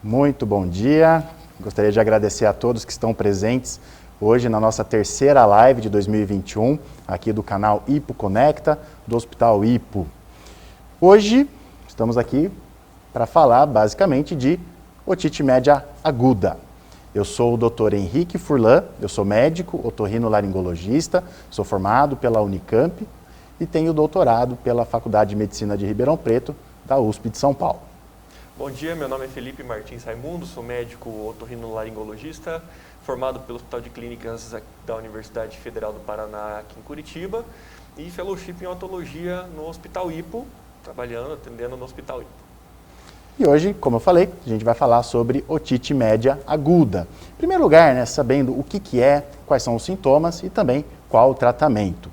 Muito bom dia. Gostaria de agradecer a todos que estão presentes hoje na nossa terceira live de 2021, aqui do canal Hipo Conecta, do Hospital Hipo. Hoje estamos aqui para falar basicamente de otite média aguda. Eu sou o Dr. Henrique Furlan, eu sou médico, otorrinolaringologista, sou formado pela Unicamp e tenho doutorado pela Faculdade de Medicina de Ribeirão Preto, da USP de São Paulo. Bom dia, meu nome é Felipe Martins Raimundo, sou médico otorrinolaringologista, formado pelo Hospital de Clínicas da Universidade Federal do Paraná, aqui em Curitiba, e fellowship em otologia no Hospital Hipo, atendendo no Hospital Hipo. E hoje, como eu falei, a gente vai falar sobre otite média aguda. Em primeiro lugar, sabendo o que é, quais são os sintomas e também qual o tratamento.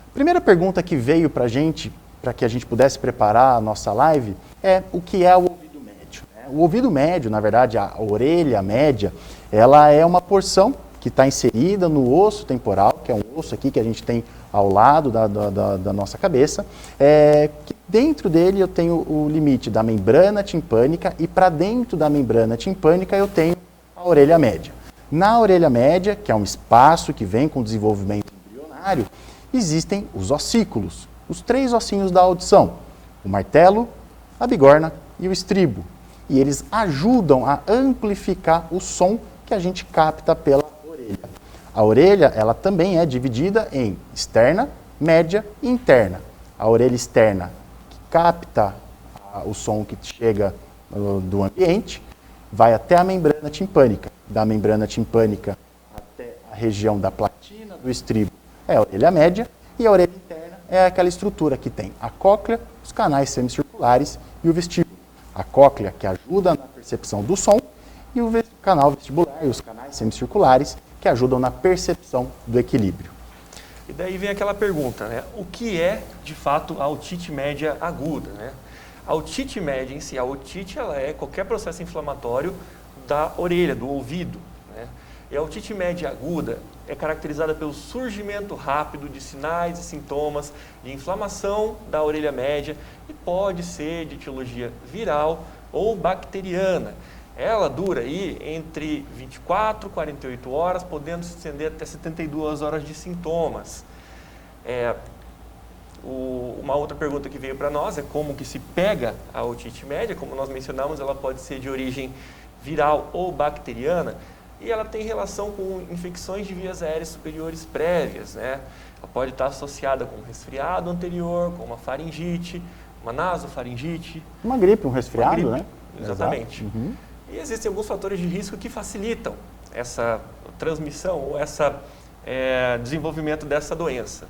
A primeira pergunta que veio para a gente, para que a gente pudesse preparar a nossa live, é o que é o ouvido médio. O ouvido médio, na verdade, a orelha média, ela é uma porção que está inserida no osso temporal, que é um osso aqui que a gente tem ao lado da nossa cabeça, que dentro dele eu tenho o limite da membrana timpânica e para dentro da membrana timpânica eu tenho a orelha média. Na orelha média, que é um espaço que vem com o desenvolvimento embrionário, existem os ossículos, os 3 ossinhos da audição, o martelo, a bigorna e o estribo. E eles ajudam a amplificar o som que a gente capta pela orelha. A orelha, ela também é dividida em externa, média e interna. A orelha externa, que capta o som que chega do ambiente, vai até a membrana timpânica. Da membrana timpânica até a região da platina do estribo é a orelha média, e a orelha interna é aquela estrutura que tem a cóclea, os canais semicirculares e o vestíbulo. A cóclea, que ajuda na percepção do som, e o canal vestibular e os canais semicirculares, que ajudam na percepção do equilíbrio. E daí vem aquela pergunta, né? O que é, de fato, a otite média aguda, né? A otite média em si, a otite, ela é qualquer processo inflamatório da orelha, do ouvido, né? E a otite média aguda é caracterizada pelo surgimento rápido de sinais e sintomas de inflamação da orelha média e pode ser de etiologia viral ou bacteriana. Ela dura aí entre 24 e 48 horas, podendo se estender até 72 horas de sintomas. Uma outra pergunta que veio para nós é como que se pega a otite média. Como nós mencionamos, ela pode ser de origem viral ou bacteriana e ela tem relação com infecções de vias aéreas superiores prévias, né? Ela pode estar associada com um resfriado anterior, com uma faringite, uma nasofaringite. Uma gripe, um resfriado, gripe, né? Exatamente. Uhum. E existem alguns fatores de risco que facilitam essa transmissão ou desenvolvimento dessa doença.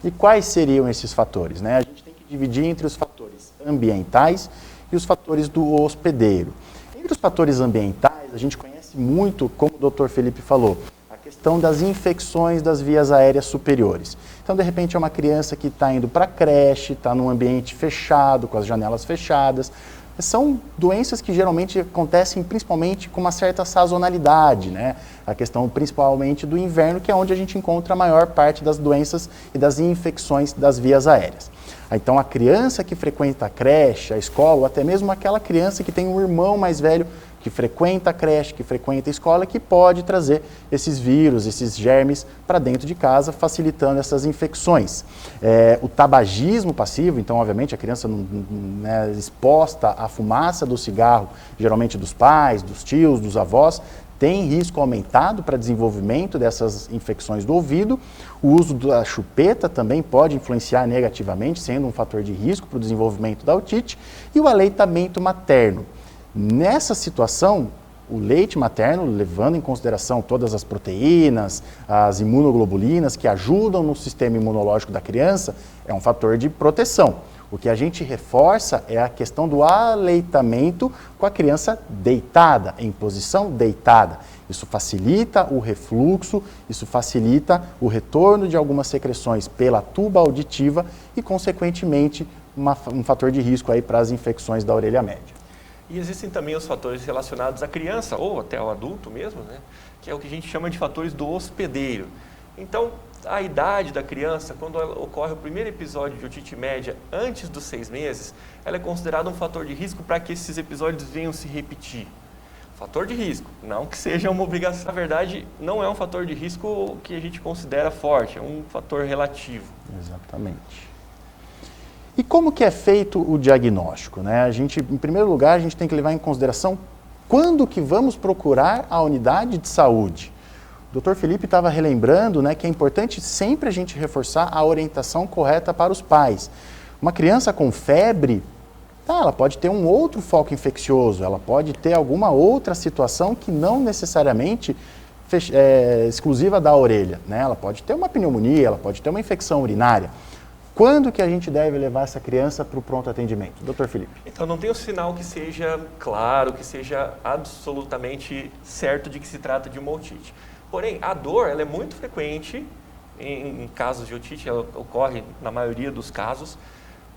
E quais seriam esses fatores, A gente tem que dividir entre os fatores ambientais e os fatores do hospedeiro. Entre os fatores ambientais, a gente conhece muito, como o Dr. Felipe falou, a questão das infecções das vias aéreas superiores. Então, de repente, é uma criança que está indo para a creche, está num ambiente fechado, com as janelas fechadas. São doenças que geralmente acontecem principalmente com uma certa sazonalidade, A questão principalmente do inverno, que é onde a gente encontra a maior parte das doenças e das infecções das vias aéreas. Então, a criança que frequenta a creche, a escola, ou até mesmo aquela criança que tem um irmão mais velho que frequenta a creche, que frequenta a escola, que pode trazer esses vírus, esses germes para dentro de casa, facilitando essas infecções. O tabagismo passivo, então, obviamente, a criança exposta à fumaça do cigarro, geralmente dos pais, dos tios, dos avós, tem risco aumentado para desenvolvimento dessas infecções do ouvido. O uso da chupeta também pode influenciar negativamente, sendo um fator de risco para o desenvolvimento da otite. E o aleitamento materno. Nessa situação, o leite materno, levando em consideração todas as proteínas, as imunoglobulinas que ajudam no sistema imunológico da criança, é um fator de proteção. O que a gente reforça é a questão do aleitamento com a criança deitada, em posição deitada. Isso facilita o refluxo, isso facilita o retorno de algumas secreções pela tuba auditiva e, consequentemente, um fator de risco aí para as infecções da orelha média. E existem também os fatores relacionados à criança ou até ao adulto mesmo, que é o que a gente chama de fatores do hospedeiro. Então, a idade da criança, quando ocorre o primeiro episódio de otite média antes dos 6 meses, ela é considerada um fator de risco para que esses episódios venham se repetir. Fator de risco, não que seja uma obrigação. Na verdade, não é um fator de risco que a gente considera forte, é um fator relativo. Exatamente. E como que é feito o diagnóstico, né? Em primeiro lugar, a gente tem que levar em consideração quando que vamos procurar a unidade de saúde. O Dr. Felipe estava relembrando, né, que é importante sempre a gente reforçar a orientação correta para os pais. Uma criança com febre, ela pode ter um outro foco infeccioso, ela pode ter alguma outra situação que não necessariamente é exclusiva da orelha, né? Ela pode ter uma pneumonia, ela pode ter uma infecção urinária. Quando que a gente deve levar essa criança para o pronto atendimento? Dr. Felipe. Então, não tem um sinal que seja claro, que seja absolutamente certo de que se trata de uma otite. Porém, a dor ela é muito frequente em casos de otite, ela ocorre na maioria dos casos.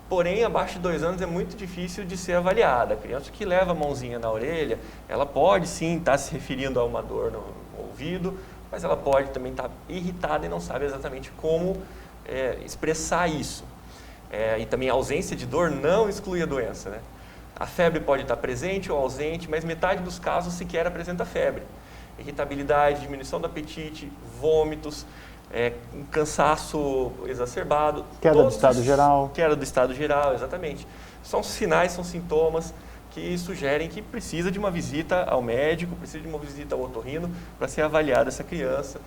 Porém, abaixo de 2 anos é muito difícil de ser avaliada. A criança que leva a mãozinha na orelha, ela pode sim estar se referindo a uma dor no ouvido, mas ela pode também estar irritada e não sabe exatamente como expressar isso. E também a ausência de dor não exclui a doença, né? A febre pode estar presente ou ausente, mas metade dos casos sequer apresenta febre. Irritabilidade, diminuição do apetite, vômitos, um cansaço exacerbado. Queda do estado geral. Queda do estado geral, exatamente. São sinais, são sintomas que sugerem que precisa de uma visita ao médico, precisa de uma visita ao otorrino para ser avaliada essa criança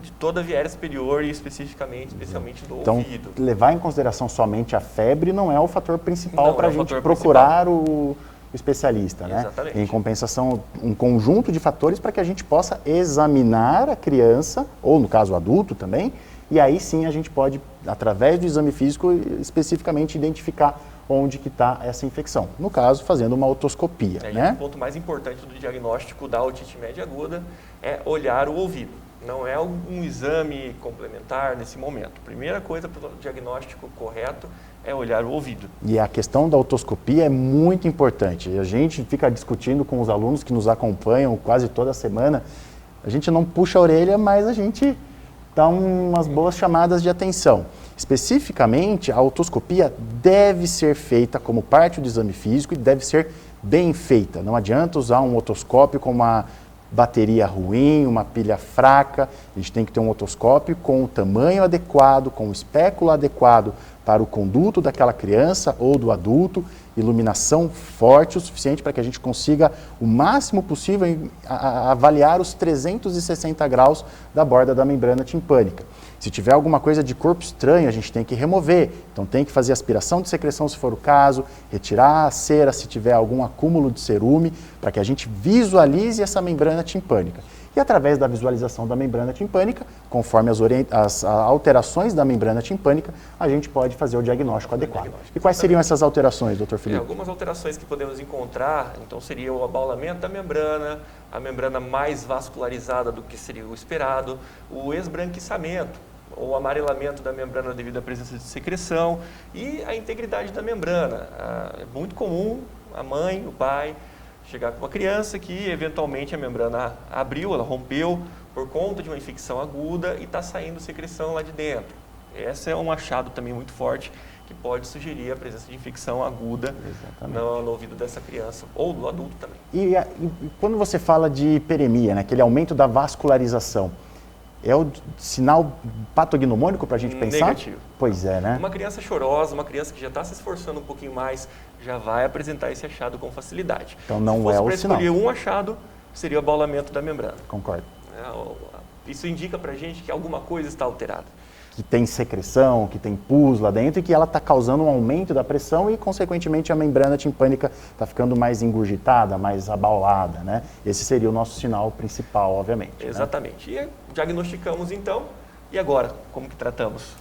de toda a viéria superior e especialmente do ouvido. Então, levar em consideração somente a febre não é o fator principal para a gente procurar o especialista, né? Exatamente. Em compensação, um conjunto de fatores para que a gente possa examinar a criança, ou no caso o adulto também, e aí sim a gente pode, através do exame físico, especificamente identificar onde que está essa infecção. No caso, fazendo uma otoscopia, né? O ponto mais importante do diagnóstico da otite média aguda é olhar o ouvido. Não é um exame complementar nesse momento. Primeira coisa para o diagnóstico correto é olhar o ouvido. E a questão da otoscopia é muito importante. A gente fica discutindo com os alunos que nos acompanham quase toda semana. A gente não puxa a orelha, mas a gente dá umas boas chamadas de atenção. Especificamente, a otoscopia deve ser feita como parte do exame físico e deve ser bem feita. Não adianta usar um otoscópio com uma bateria ruim, uma pilha fraca. A gente tem que ter um otoscópio com o tamanho adequado, com o espéculo adequado para o conduto daquela criança ou do adulto, iluminação forte o suficiente para que a gente consiga o máximo possível avaliar os 360 graus da borda da membrana timpânica. Se tiver alguma coisa de corpo estranho, a gente tem que remover. Então tem que fazer aspiração de secreção se for o caso, retirar a cera se tiver algum acúmulo de cerume, para que a gente visualize essa membrana timpânica. E através da visualização da membrana timpânica, conforme as alterações da membrana timpânica, a gente pode fazer o diagnóstico adequado. E quais seriam essas alterações, Dr. Felipe? Algumas alterações que podemos encontrar, então, seria o abaulamento da membrana, a membrana mais vascularizada do que seria o esperado, o esbranquiçamento ou amarelamento da membrana devido à presença de secreção e a integridade da membrana. É muito comum a mãe, o pai, chegar com uma criança que eventualmente a membrana abriu, ela rompeu por conta de uma infecção aguda e está saindo secreção lá de dentro. Esse é um achado também muito forte que pode sugerir a presença de infecção aguda no ouvido dessa criança ou do adulto também. E quando você fala de hiperemia, né, aquele aumento da vascularização, é o sinal patognomônico para a gente pensar? Negativo. Pois é, né? Uma criança chorosa, uma criança que já está se esforçando um pouquinho mais, já vai apresentar esse achado com facilidade. Então não é o sinal. Se escolher um achado, seria o abaulamento da membrana. Concordo. Isso indica para a gente que alguma coisa está alterada. Que tem secreção, que tem pus lá dentro e que ela está causando um aumento da pressão e, consequentemente, a membrana timpânica está ficando mais engurgitada, mais abaulada, né? Esse seria o nosso sinal principal, obviamente. Exatamente. Né? E diagnosticamos, então, e agora? Como que tratamos?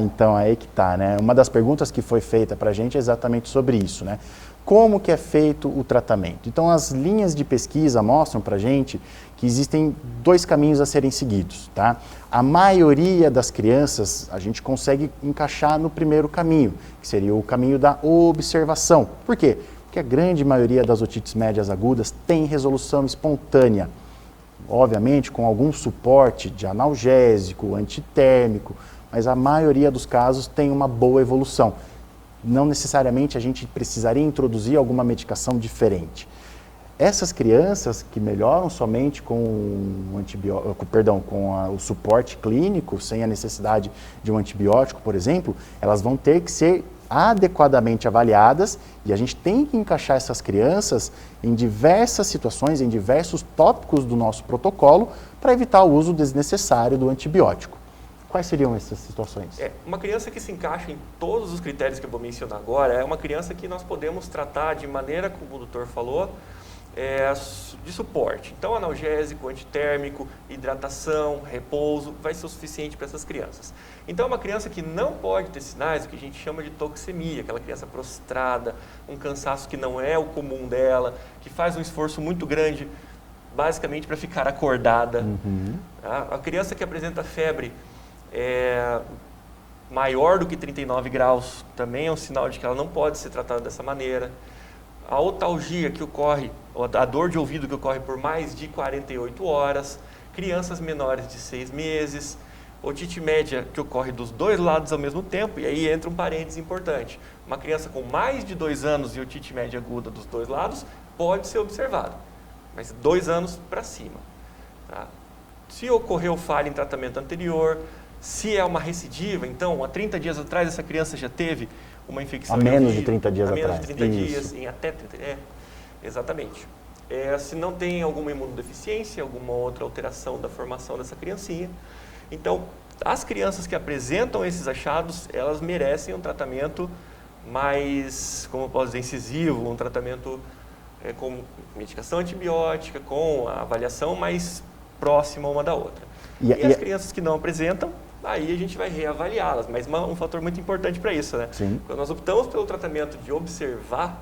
Então, aí que tá, né? Uma das perguntas que foi feita para a gente é exatamente sobre isso, né? Como que é feito o tratamento? Então, as linhas de pesquisa mostram para a gente que existem 2 caminhos a serem seguidos, tá? A maioria das crianças a gente consegue encaixar no primeiro caminho, que seria o caminho da observação. Por quê? Porque a grande maioria das otites médias agudas tem resolução espontânea. obviamente, com algum suporte de analgésico, antitérmico, mas a maioria dos casos tem uma boa evolução. Não necessariamente a gente precisaria introduzir alguma medicação diferente. Essas crianças que melhoram somente com o suporte clínico, sem a necessidade de um antibiótico, por exemplo, elas vão ter que ser adequadamente avaliadas e a gente tem que encaixar essas crianças em diversas situações, em diversos tópicos do nosso protocolo para evitar o uso desnecessário do antibiótico. Quais seriam essas situações? Uma criança que se encaixa em todos os critérios que eu vou mencionar agora é uma criança que nós podemos tratar de maneira, como o doutor falou, de suporte. Então, analgésico, antitérmico, hidratação, repouso, vai ser o suficiente para essas crianças. Então, uma criança que não pode ter sinais, o que a gente chama de toxemia, aquela criança prostrada, um cansaço que não é o comum dela, que faz um esforço muito grande, basicamente para ficar acordada. A criança que apresenta febre maior do que 39 graus também é um sinal de que ela não pode ser tratada dessa maneira. A otalgia que ocorre, a dor de ouvido que ocorre por mais de 48 horas, crianças menores de 6 meses, otite média que ocorre dos dois lados ao mesmo tempo, e aí entra um parênteses importante. Uma criança com mais de 2 anos e otite média aguda dos dois lados pode ser observada, mas 2 anos para cima. Tá? Se ocorreu falha em tratamento anterior, se é uma recidiva, então, há 30 dias atrás essa criança já teve uma infecção há menos de 30 dias atrás. Há atrás. menos de 30 dias, em até 30 exatamente. Se não tem alguma imunodeficiência, alguma outra alteração da formação dessa criancinha. Então, as crianças que apresentam esses achados, elas merecem um tratamento mais, como eu posso dizer, incisivo, um tratamento com medicação antibiótica, com a avaliação mais próxima uma da outra. E as crianças que não apresentam, aí a gente vai reavaliá-las, mas um fator muito importante para isso, né? Sim. Quando nós optamos pelo tratamento de observar,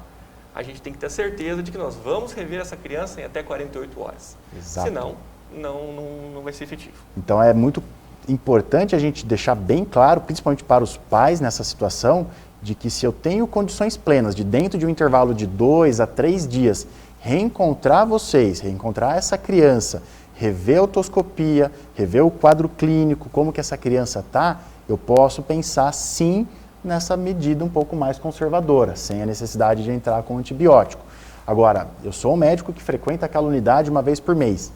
a gente tem que ter certeza de que nós vamos rever essa criança em até 48 horas. Exato. Senão, não vai ser efetivo. Então é muito importante a gente deixar bem claro, principalmente para os pais nessa situação, de que se eu tenho condições plenas de dentro de um intervalo de 2 a 3 dias, reencontrar essa criança, rever a otoscopia, rever o quadro clínico, como que essa criança está, eu posso pensar sim nessa medida um pouco mais conservadora, sem a necessidade de entrar com antibiótico. Agora, eu sou um médico que frequenta aquela unidade uma vez por mês.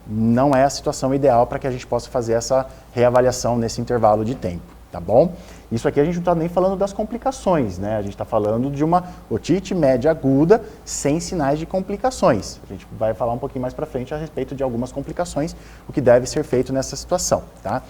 Não é a situação ideal para que a gente possa fazer essa reavaliação nesse intervalo de tempo, tá bom? Isso aqui a gente não está nem falando das complicações, né? A gente está falando de uma otite média aguda sem sinais de complicações. A gente vai falar um pouquinho mais para frente a respeito de algumas complicações, o que deve ser feito nessa situação, tá?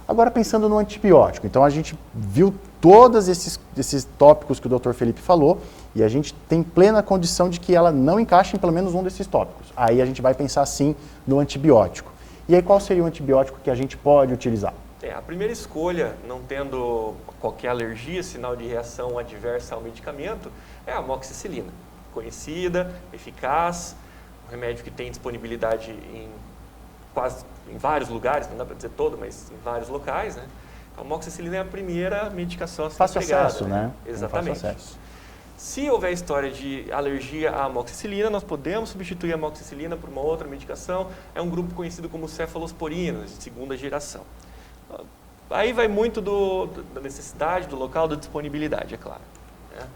Agora pensando no antibiótico, então a gente viu todos esses tópicos que o Dr. Felipe falou e a gente tem plena condição de que ela não encaixa em pelo menos um desses tópicos. Aí a gente vai pensar sim no antibiótico. E aí qual seria o antibiótico que a gente pode utilizar? A primeira escolha, não tendo qualquer alergia, sinal de reação adversa ao medicamento, é a amoxicilina. Conhecida, eficaz, um remédio que tem disponibilidade em vários lugares, não dá para dizer todo, mas em vários locais, né? A amoxicilina é a primeira medicação a ser fácil empregada, acesso, né? Exatamente. Fácil acesso. Se houver história de alergia à amoxicilina, nós podemos substituir a amoxicilina por uma outra medicação. É um grupo conhecido como cefalosporinas, de segunda geração. Aí vai muito da necessidade, do local, da disponibilidade, é claro.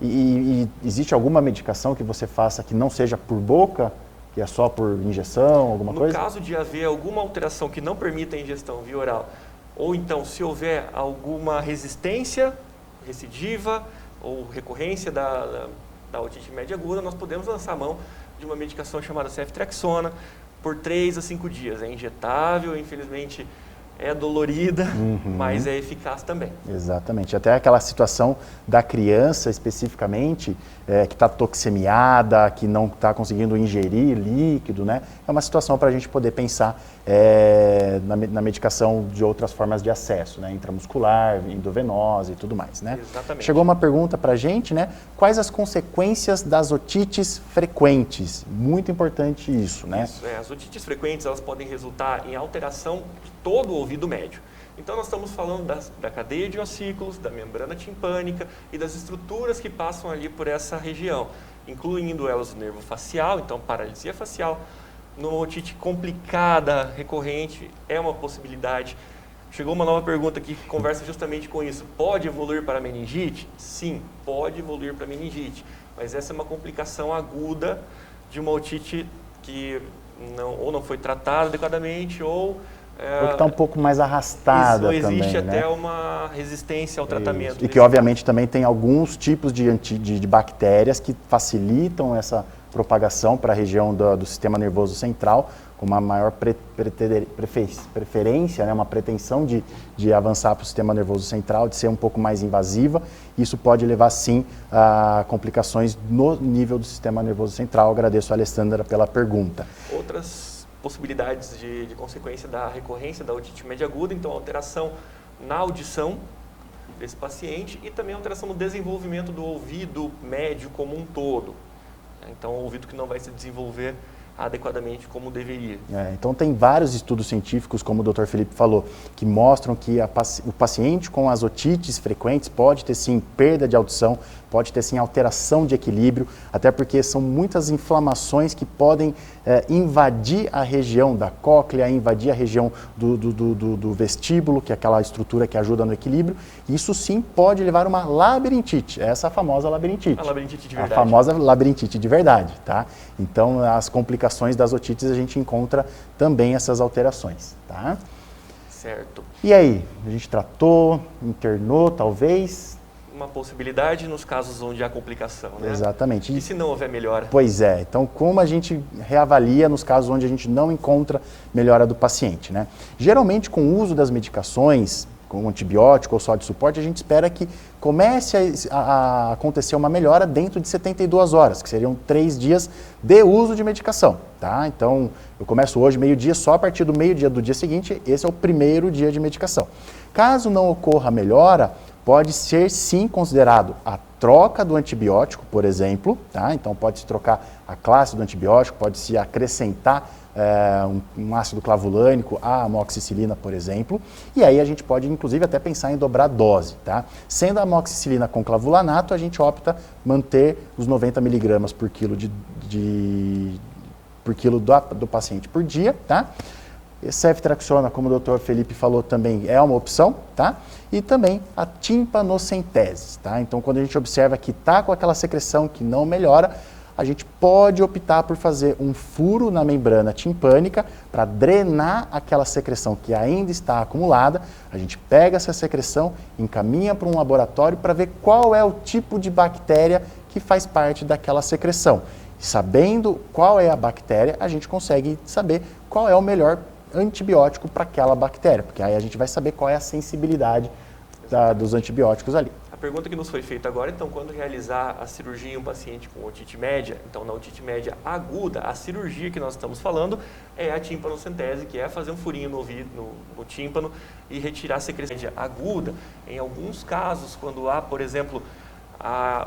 E existe alguma medicação que você faça que não seja por boca, que é só por injeção, alguma coisa? No caso de haver alguma alteração que não permita a ingestão via oral, ou então se houver alguma resistência recidiva ou recorrência da otite média aguda, nós podemos lançar a mão de uma medicação chamada ceftriaxona por 3 a 5 dias. É injetável, infelizmente é dolorida, mas é eficaz também. Exatamente. Até aquela situação da criança especificamente, que está toxemiada, que não está conseguindo ingerir líquido, né? É uma situação para a gente poder pensar na medicação de outras formas de acesso, né? Intramuscular, endovenosa e tudo mais, né? Exatamente. Chegou uma pergunta para a gente, né? Quais as consequências das otites frequentes? Muito importante isso, né? Isso, as otites frequentes, elas podem resultar em alteração de todo o ouvido médio. Então, nós estamos falando da cadeia de ossículos, da membrana timpânica e das estruturas que passam ali por essa região, incluindo elas o nervo facial, então paralisia facial, numa otite complicada, recorrente, é uma possibilidade. Chegou uma nova pergunta que conversa justamente com isso. Pode evoluir para meningite? Sim, pode evoluir para meningite. Mas essa é uma complicação aguda de uma otite que ou não foi tratada adequadamente ou que está um pouco mais arrastada também. Existe né? até uma resistência ao tratamento. Isso. E que, obviamente, também tem alguns tipos de bactérias que facilitam essa propagação para a região do sistema nervoso central, com uma maior preferência, né, uma pretensão de avançar para o sistema nervoso central, de ser um pouco mais invasiva. Isso pode levar, sim, a complicações no nível do sistema nervoso central. Agradeço a Alessandra pela pergunta. Outras possibilidades de consequência da recorrência da otite média aguda, então alteração na audição desse paciente e também alteração no desenvolvimento do ouvido médio como um todo. Então, o ouvido que não vai se desenvolver adequadamente como deveria. Então, tem vários estudos científicos, como o Dr. Felipe falou, que mostram que o paciente com as otites frequentes pode ter, sim, perda de audição, pode ter, sim, alteração de equilíbrio, até porque são muitas inflamações que podem invadir a região da cóclea, invadir a região do vestíbulo, que é aquela estrutura que ajuda no equilíbrio. Isso, sim, pode levar a uma labirintite, essa famosa labirintite. A labirintite de verdade. A famosa labirintite de verdade, tá? Então, as complicações das otites, a gente encontra também essas alterações, tá? Certo. E aí, a gente tratou, internou, talvez? Uma possibilidade nos casos onde há complicação, né? Exatamente. E se não houver melhora? Pois é. Então, como a gente reavalia nos casos onde a gente não encontra melhora do paciente, né? Geralmente, com o uso das medicações, com antibiótico ou só de suporte, a gente espera que comece a acontecer uma melhora dentro de 72 horas, que seriam 3 dias de uso de medicação, tá? Então, eu começo hoje meio-dia, só a partir do meio-dia do dia seguinte, esse é o primeiro dia de medicação. Caso não ocorra a melhora, pode ser sim considerado a troca do antibiótico, por exemplo, tá? Então pode-se trocar a classe do antibiótico, pode-se acrescentar um ácido clavulânico, a amoxicilina, por exemplo, e aí a gente pode inclusive até pensar em dobrar a dose, tá? Sendo a amoxicilina com clavulanato, a gente opta manter os 90 miligramas por quilo do paciente por dia, tá? Ceftriaxona, como o Dr. Felipe falou, também é uma opção, tá? E também a timpanocentese, tá? Então, quando a gente observa que está com aquela secreção que não melhora, a gente pode optar por fazer um furo na membrana timpânica para drenar aquela secreção que ainda está acumulada. A gente pega essa secreção, encaminha para um laboratório para ver qual é o tipo de bactéria que faz parte daquela secreção. E sabendo qual é a bactéria, a gente consegue saber qual é o melhor antibiótico para aquela bactéria, porque aí a gente vai saber qual é a sensibilidade dos antibióticos ali. A pergunta que nos foi feita agora, então, quando realizar a cirurgia em um paciente com otite média, então na otite média aguda, a cirurgia que nós estamos falando é a timpanocentese, que é fazer um furinho no ouvido, no tímpano e retirar a secreção aguda. Em alguns casos, quando há, por exemplo, a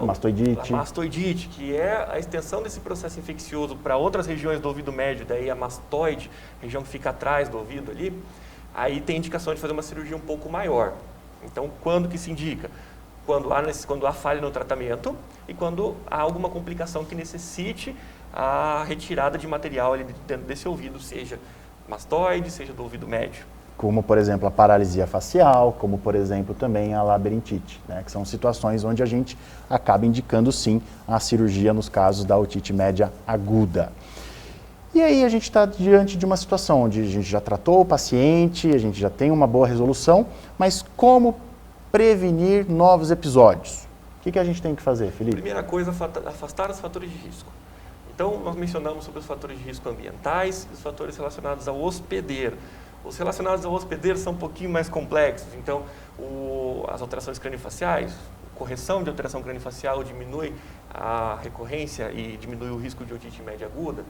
mastoidite, que é a extensão desse processo infeccioso para outras regiões do ouvido médio, daí a mastoide, região que fica atrás do ouvido ali, aí tem indicação de fazer uma cirurgia um pouco maior. Então, quando que se indica? Quando há falha no tratamento e quando há alguma complicação que necessite a retirada de material ali dentro desse ouvido, seja mastoide, seja do ouvido médio. Como, por exemplo, a paralisia facial, como, por exemplo, também a labirintite, né? Que são situações onde a gente acaba indicando, sim, a cirurgia nos casos da otite média aguda. E aí a gente está diante de uma situação onde a gente já tratou o paciente, a gente já tem uma boa resolução, mas como prevenir novos episódios? O que a gente tem que fazer, Felipe? Primeira coisa, afastar os fatores de risco. Então, nós mencionamos sobre os fatores de risco ambientais e os fatores relacionados ao hospedeiro. Os relacionados ao hospedeiro são um pouquinho mais complexos, então as alterações craniofaciais, correção de alteração craniofacial diminui a recorrência e diminui o risco de otite média aguda.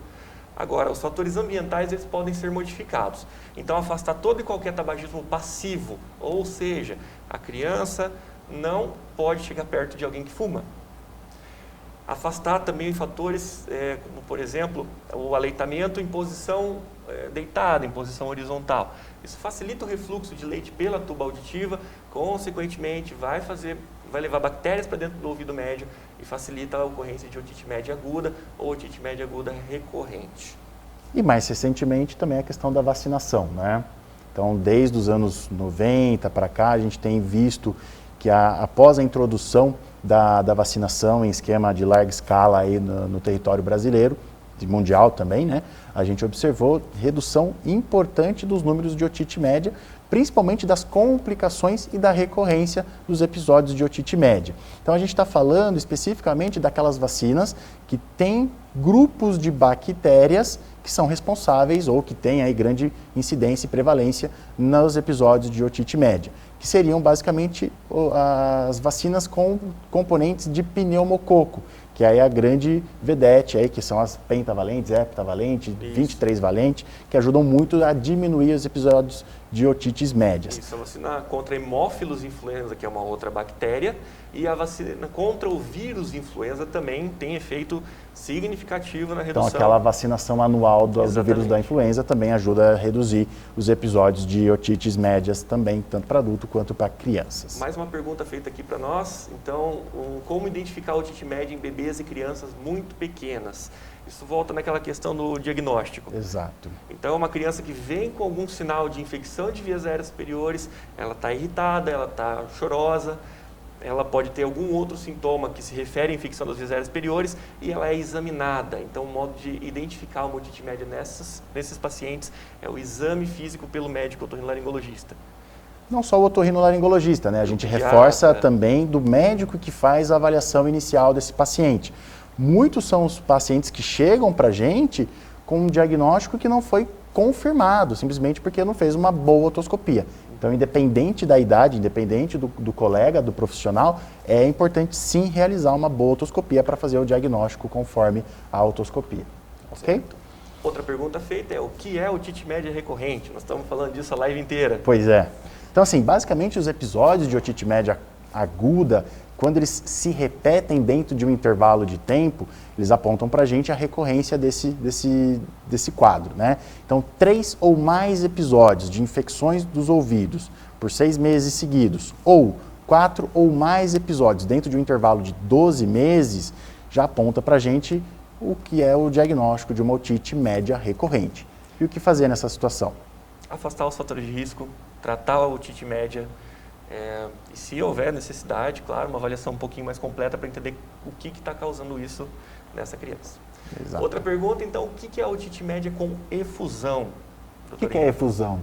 Agora, os fatores ambientais eles podem ser modificados. Então, afastar todo e qualquer tabagismo passivo, ou seja, a criança não pode chegar perto de alguém que fuma. Afastar também fatores como, por exemplo, o aleitamento em posição deitada, em posição horizontal. Isso facilita o refluxo de leite pela tuba auditiva, consequentemente vai levar bactérias para dentro do ouvido médio e facilita a ocorrência de otite média aguda ou otite média aguda recorrente. E mais recentemente também a questão da vacinação, né? Então, desde os anos 90 para cá, a gente tem visto que após a introdução da vacinação em esquema de larga escala aí no território brasileiro, e mundial também, né? A gente observou redução importante dos números de otite média, principalmente das complicações e da recorrência dos episódios de otite média. Então a gente está falando especificamente daquelas vacinas que têm grupos de bactérias que são responsáveis ou que têm aí grande incidência e prevalência nos episódios de otite média, que seriam basicamente as vacinas com componentes de pneumococo, que aí é a grande vedete, aí, que são as pentavalentes, heptavalentes, 23 valentes, que ajudam muito a diminuir os episódios de otites médias. Isso, a vacina contra hemófilos influenza, que é uma outra bactéria, e a vacina contra o vírus influenza também tem efeito significativo na redução. Então, aquela vacinação anual do vírus da influenza também ajuda a reduzir os episódios de otites médias também, tanto para adulto quanto para crianças. Mais uma pergunta feita aqui para nós. Então, como identificar a otite média em bebês e crianças muito pequenas? Isso volta naquela questão do diagnóstico. Exato. Então, uma criança que vem com algum sinal de infecção de vias aéreas superiores, ela está irritada, ela está chorosa, ela pode ter algum outro sintoma que se refere à infecção das vias aéreas superiores e ela é examinada. Então, o modo de identificar uma otite média nesses pacientes é o exame físico pelo médico otorrinolaringologista. Não só o otorrinolaringologista, né? A gente reforça também do médico que faz a avaliação inicial desse paciente. Muitos são os pacientes que chegam para a gente com um diagnóstico que não foi confirmado, simplesmente porque não fez uma boa otoscopia. Então, independente da idade, independente do colega, do profissional, é importante sim realizar uma boa otoscopia para fazer o diagnóstico conforme a otoscopia. Ok? Certo. Outra pergunta feita é: o que é otite média recorrente? Nós estamos falando disso a live inteira. Pois é. Então, assim, basicamente os episódios de otite média aguda, quando eles se repetem dentro de um intervalo de tempo, eles apontam para a gente a recorrência desse quadro, né? Então, 3 ou mais episódios de infecções dos ouvidos por 6 meses seguidos, ou 4 ou mais episódios dentro de um intervalo de 12 meses, já aponta para a gente o que é o diagnóstico de uma otite média recorrente. E o que fazer nessa situação? Afastar os fatores de risco, tratar a otite média, e se houver necessidade, claro, uma avaliação um pouquinho mais completa para entender o que está causando isso nessa criança. Exato. Outra pergunta, então, o que é a otite média com efusão? O que é efusão?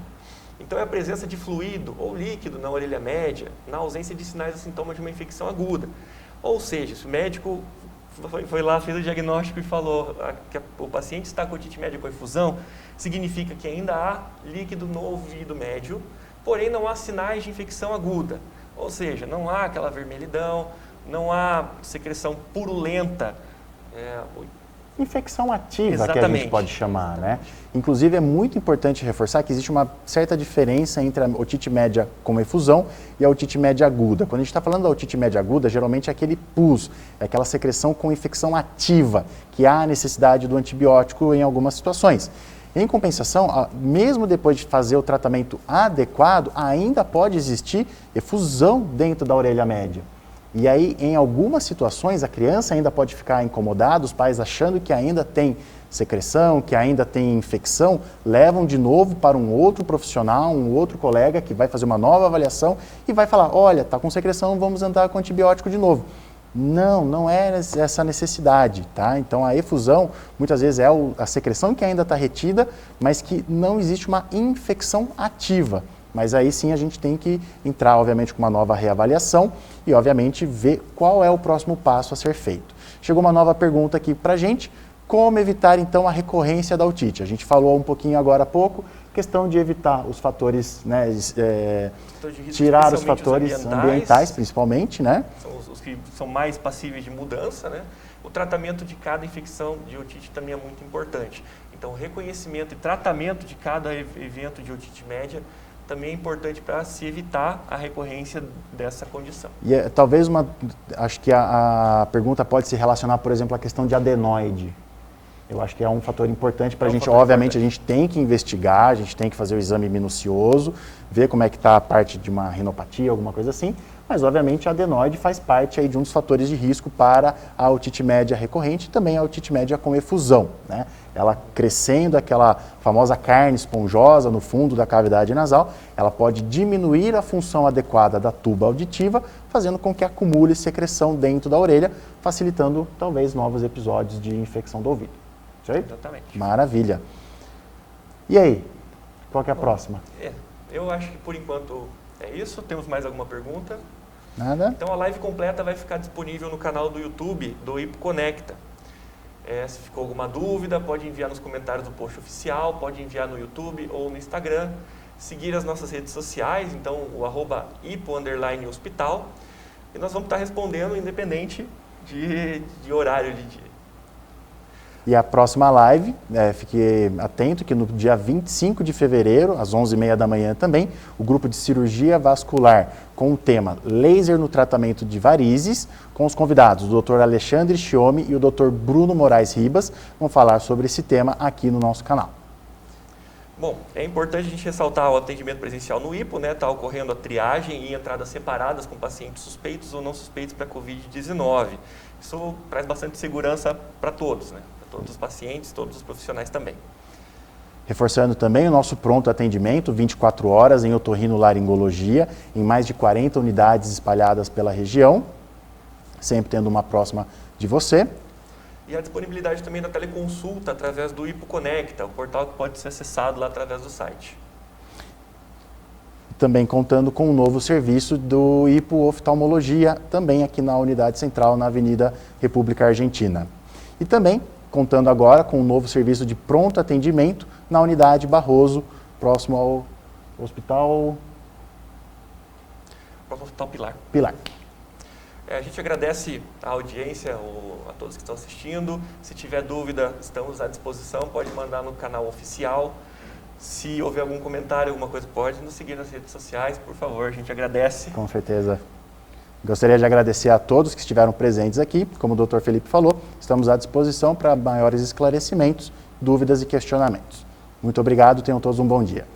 Então, é a presença de fluido ou líquido na orelha média, na ausência de sinais ou sintomas de uma infecção aguda. Ou seja, se o médico foi lá, fez o diagnóstico e falou que o paciente está com otite média com efusão, significa que ainda há líquido no ouvido médio, porém não há sinais de infecção aguda. Ou seja, não há aquela vermelhidão, não há secreção purulenta. Infecção ativa, Exatamente. que a gente pode chamar, né? Inclusive, é muito importante reforçar que existe uma certa diferença entre a otite média com efusão e a otite média aguda. Quando a gente está falando da otite média aguda, geralmente é aquele pus, é aquela secreção com infecção ativa, que há a necessidade do antibiótico em algumas situações. Em compensação, mesmo depois de fazer o tratamento adequado, ainda pode existir efusão dentro da orelha média. E aí, em algumas situações, a criança ainda pode ficar incomodada, os pais achando que ainda tem secreção, que ainda tem infecção, levam de novo para um outro profissional, um outro colega que vai fazer uma nova avaliação e vai falar: olha, está com secreção, vamos andar com antibiótico de novo. Não é essa necessidade, tá? Então, a efusão, muitas vezes, é a secreção que ainda está retida, mas que não existe uma infecção ativa. Mas aí sim a gente tem que entrar, obviamente, com uma nova reavaliação e, obviamente, ver qual é o próximo passo a ser feito. Chegou uma nova pergunta aqui para a gente: como evitar, então, a recorrência da otite? A gente falou um pouquinho agora há pouco, questão de evitar os fatores, né, tirar os fatores ambientais, principalmente, né? São os que são mais passíveis de mudança, né? O tratamento de cada infecção de otite também é muito importante. Então, o reconhecimento e tratamento de cada evento de otite média também é importante para se evitar a recorrência dessa condição. E talvez acho que a pergunta pode se relacionar, por exemplo, à questão de adenoide. Eu acho que é um fator importante para a gente. Obviamente, a gente tem que investigar, a gente tem que fazer o exame minucioso, ver como é que está a parte de uma rinopatia, alguma coisa assim. Mas, obviamente, a adenoide faz parte aí de um dos fatores de risco para a otite média recorrente e também a otite média com efusão, né? ela crescendo aquela famosa carne esponjosa no fundo da cavidade nasal, ela pode diminuir a função adequada da tuba auditiva, fazendo com que acumule secreção dentro da orelha, facilitando talvez novos episódios de infecção do ouvido. Isso aí? Exatamente. Maravilha. E aí, qual que é a próxima? Eu acho que por enquanto é isso. Temos mais alguma pergunta? Nada? Então a live completa vai ficar disponível no canal do YouTube do HipoConecta. Se ficou alguma dúvida, pode enviar nos comentários do post oficial, pode enviar no YouTube ou no Instagram. Seguir as nossas redes sociais, então o @hipo_hospital. E nós vamos estar respondendo independente de horário de dia. E a próxima live, fique atento que no dia 25 de fevereiro, às 11h30 da manhã também, o grupo de cirurgia vascular com o tema laser no tratamento de varizes, com os convidados, o Dr. Alexandre Chiome e o Dr. Bruno Moraes Ribas, vão falar sobre esse tema aqui no nosso canal. Bom, é importante a gente ressaltar o atendimento presencial no HIPO, né? Está ocorrendo a triagem e entradas separadas com pacientes suspeitos ou não suspeitos para Covid-19. Isso traz bastante segurança para todos, né? Todos os pacientes, todos os profissionais também. Reforçando também o nosso pronto atendimento, 24 horas em otorrinolaringologia, em mais de 40 unidades espalhadas pela região, sempre tendo uma próxima de você. E a disponibilidade também da teleconsulta através do HipoConecta, o portal que pode ser acessado lá através do site. Também contando com um novo serviço do hipooftalmologia, também aqui na unidade central, na Avenida República Argentina. E também contando agora com um novo serviço de pronto atendimento na unidade Barroso, próximo ao Hospital Pilar. A gente agradece a audiência, a todos que estão assistindo. Se tiver dúvida, estamos à disposição, pode mandar no canal oficial. Se houver algum comentário, alguma coisa, pode nos seguir nas redes sociais, por favor, a gente agradece. Com certeza. Gostaria de agradecer a todos que estiveram presentes aqui. Como o Dr. Felipe falou, estamos à disposição para maiores esclarecimentos, dúvidas e questionamentos. Muito obrigado, tenham todos um bom dia.